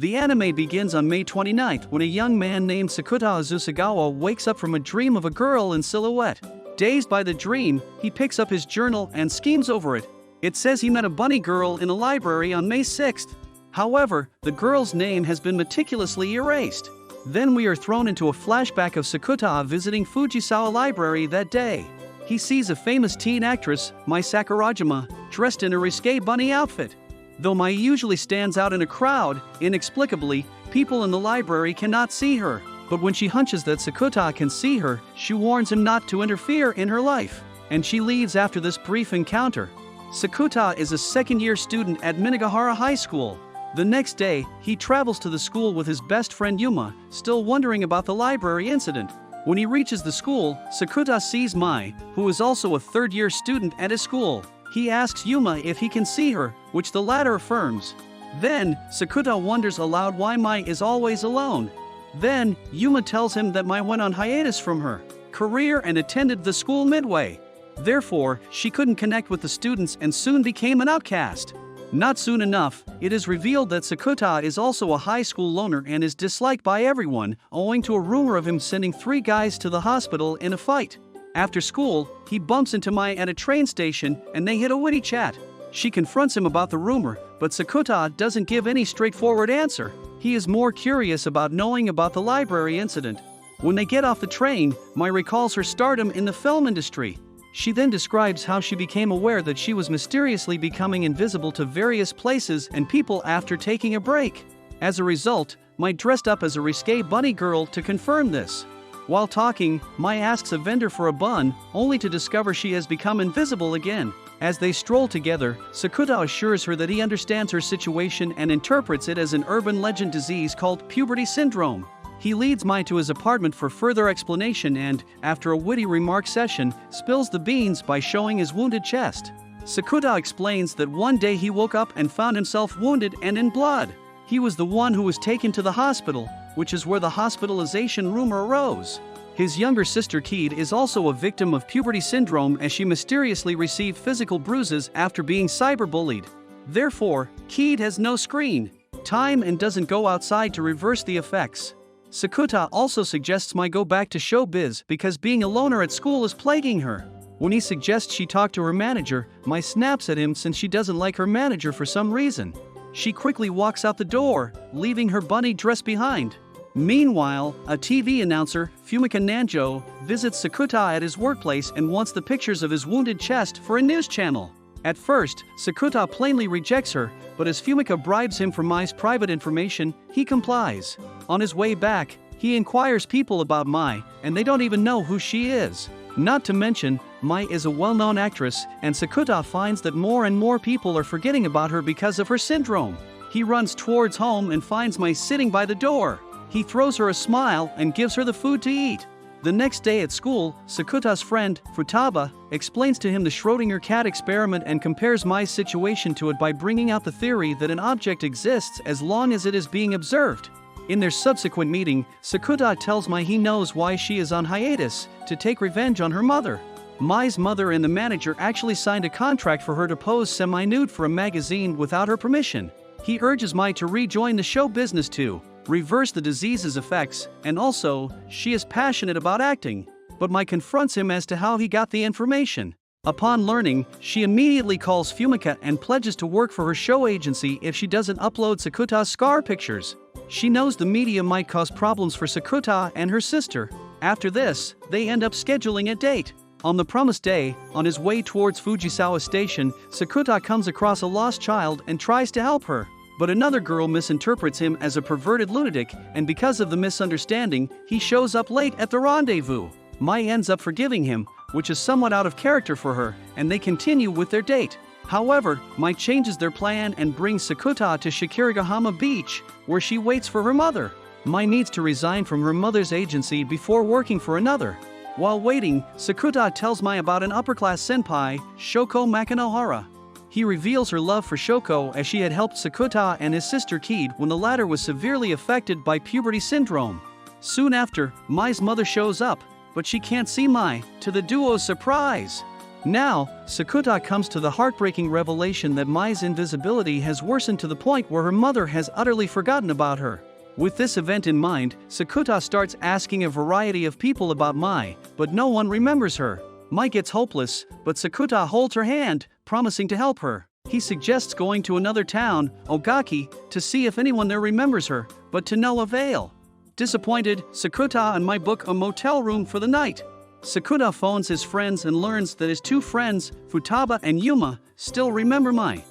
The anime begins on May 29th when a young man named Sakuta Azusagawa wakes up from a dream of a girl in silhouette. Dazed by the dream, he picks up his journal and schemes over it. It says he met a bunny girl in a library on May 6th. However, the girl's name has been meticulously erased. Then we are thrown into a flashback of Sakuta visiting Fujisawa Library that day. He sees a famous teen actress, Mai Sakurajima, dressed in a risque bunny outfit. Though Mai usually stands out in a crowd, inexplicably, people in the library cannot see her. But when she hunches that Sakuta can see her, she warns him not to interfere in her life, and she leaves after this brief encounter. Sakuta is a second-year student at Minagahara High School. The next day, he travels to the school with his best friend Yuma, still wondering about the library incident. When he reaches the school, Sakuta sees Mai, who is also a third-year student at his school. He asks Yuma if he can see her, which the latter affirms. Then, Sakuta wonders aloud why Mai is always alone. Then, Yuma tells him that Mai went on hiatus from her career and attended the school midway. Therefore, she couldn't connect with the students and soon became an outcast. Not soon enough, it is revealed that Sakuta is also a high school loner and is disliked by everyone, owing to a rumor of him sending 3 guys to the hospital in a fight. After school, he bumps into Mai at a train station and they hit a witty chat. She confronts him about the rumor, but Sakuta doesn't give any straightforward answer. He is more curious about knowing about the library incident. When they get off the train, Mai recalls her stardom in the film industry. She then describes how she became aware that she was mysteriously becoming invisible to various places and people after taking a break. As a result, Mai dressed up as a risque bunny girl to confirm this. While talking, Mai asks a vendor for a bun, only to discover she has become invisible again. As they stroll together, Sakuta assures her that he understands her situation and interprets it as an urban legend disease called puberty syndrome. He leads Mai to his apartment for further explanation and, after a witty remark session, spills the beans by showing his wounded chest. Sakuta explains that one day he woke up and found himself wounded and in blood. He was the one who was taken to the hospital, which is where the hospitalization rumor arose. His younger sister Keed is also a victim of puberty syndrome as she mysteriously received physical bruises after being cyberbullied. Therefore, Keed has no screen time and doesn't go outside to reverse the effects. Sakuta also suggests Mai go back to showbiz because being a loner at school is plaguing her. When he suggests she talk to her manager, Mai snaps at him since she doesn't like her manager for some reason. She quickly walks out the door, leaving her bunny dress behind. Meanwhile, a TV announcer, Fumika Nanjo, visits Sakuta at his workplace and wants the pictures of his wounded chest for a news channel. At first, Sakuta plainly rejects her, but as Fumika bribes him for Mai's private information, he complies. On his way back, he inquires people about Mai, and they don't even know who she is. Not to mention, Mai is a well-known actress, and Sakuta finds that more and more people are forgetting about her because of her syndrome. He runs towards home and finds Mai sitting by the door. He throws her a smile and gives her the food to eat. The next day at school, Sakuta's friend, Futaba, explains to him the Schrödinger cat experiment and compares Mai's situation to it by bringing out the theory that an object exists as long as it is being observed. In their subsequent meeting, Sakuta tells Mai he knows why she is on hiatus, to take revenge on her mother. Mai's mother and the manager actually signed a contract for her to pose semi-nude for a magazine without her permission. He urges Mai to rejoin the show business to reverse the disease's effects, and also, she is passionate about acting. But Mai confronts him as to how he got the information. Upon learning, she immediately calls Fumika and pledges to work for her show agency if she doesn't upload Sakuta's scar pictures. She knows the media might cause problems for Sakuta and her sister. After this, they end up scheduling a date. On the promised day, on his way towards Fujisawa Station, Sakuta comes across a lost child and tries to help her. But another girl misinterprets him as a perverted lunatic, and because of the misunderstanding, he shows up late at the rendezvous. Mai ends up forgiving him, which is somewhat out of character for her, and they continue with their date. However, Mai changes their plan and brings Sakuta to Shikirigahama Beach, where she waits for her mother. Mai needs to resign from her mother's agency before working for another. While waiting, Sakuta tells Mai about an upper-class senpai, Shoko Makinohara. He reveals her love for Shoko as she had helped Sakuta and his sister Keed when the latter was severely affected by puberty syndrome. Soon after, Mai's mother shows up, but she can't see Mai, to the duo's surprise. Now, Sakuta comes to the heartbreaking revelation that Mai's invisibility has worsened to the point where her mother has utterly forgotten about her. With this event in mind, Sakuta starts asking a variety of people about Mai, but no one remembers her. Mai gets hopeless, but Sakuta holds her hand, promising to help her. He suggests going to another town, Ogaki, to see if anyone there remembers her, but to no avail. Disappointed, Sakuta and Mai book a motel room for the night. Sakuta phones his friends and learns that his two friends, Futaba and Yuma, still remember Mai.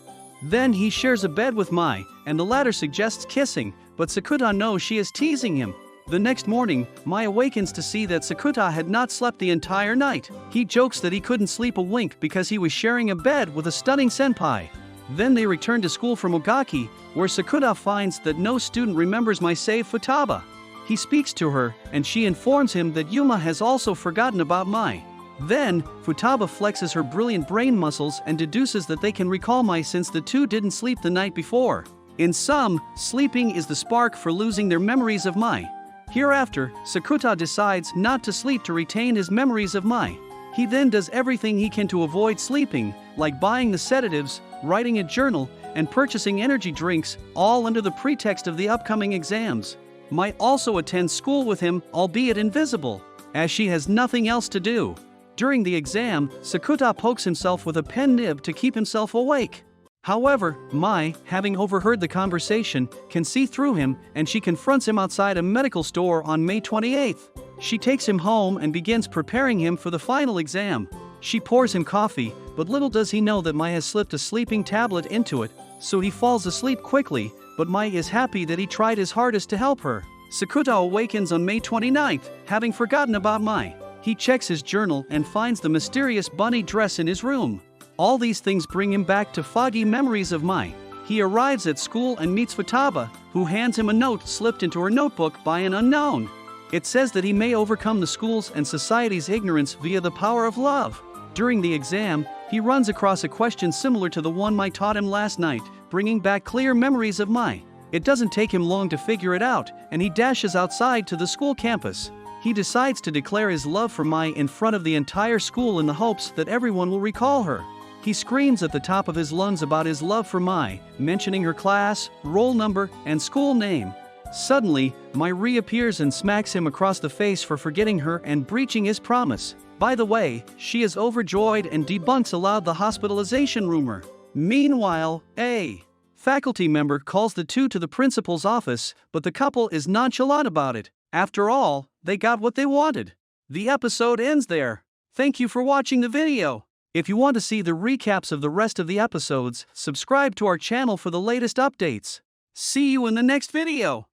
Then he shares a bed with Mai, and the latter suggests kissing, but Sakuta knows she is teasing him. The next morning, Mai awakens to see that Sakuta had not slept the entire night. He jokes that he couldn't sleep a wink because he was sharing a bed with a stunning senpai. Then they return to school from Ogaki, where Sakuta finds that no student remembers Mai save Futaba. He speaks to her, and she informs him that Yuma has also forgotten about Mai. Then, Futaba flexes her brilliant brain muscles and deduces that they can recall Mai since the two didn't sleep the night before. In sum, sleeping is the spark for losing their memories of Mai. Hereafter, Sakuta decides not to sleep to retain his memories of Mai. He then does everything he can to avoid sleeping, like buying the sedatives, writing a journal, and purchasing energy drinks, all under the pretext of the upcoming exams. Mai also attends school with him, albeit invisible, as she has nothing else to do. During the exam, Sakuta pokes himself with a pen nib to keep himself awake. However, Mai, having overheard the conversation, can see through him, and she confronts him outside a medical store on May 28th. She takes him home and begins preparing him for the final exam. She pours him coffee, but little does he know that Mai has slipped a sleeping tablet into it, so he falls asleep quickly, but Mai is happy that he tried his hardest to help her. Sakuta awakens on May 29th, having forgotten about Mai. He checks his journal and finds the mysterious bunny dress in his room. All these things bring him back to foggy memories of Mai. He arrives at school and meets Futaba, who hands him a note slipped into her notebook by an unknown. It says that he may overcome the school's and society's ignorance via the power of love. During the exam, he runs across a question similar to the one Mai taught him last night, bringing back clear memories of Mai. It doesn't take him long to figure it out, and he dashes outside to the school campus. He decides to declare his love for Mai in front of the entire school in the hopes that everyone will recall her. He screams at the top of his lungs about his love for Mai, mentioning her class, roll number, and school name. Suddenly, Mai reappears and smacks him across the face for forgetting her and breaching his promise. By the way, she is overjoyed and debunks aloud the hospitalization rumor. Meanwhile, a faculty member calls the two to the principal's office, but the couple is nonchalant about it. After all, they got what they wanted. The episode ends there. Thank you for watching the video. If you want to see the recaps of the rest of the episodes, subscribe to our channel for the latest updates. See you in the next video.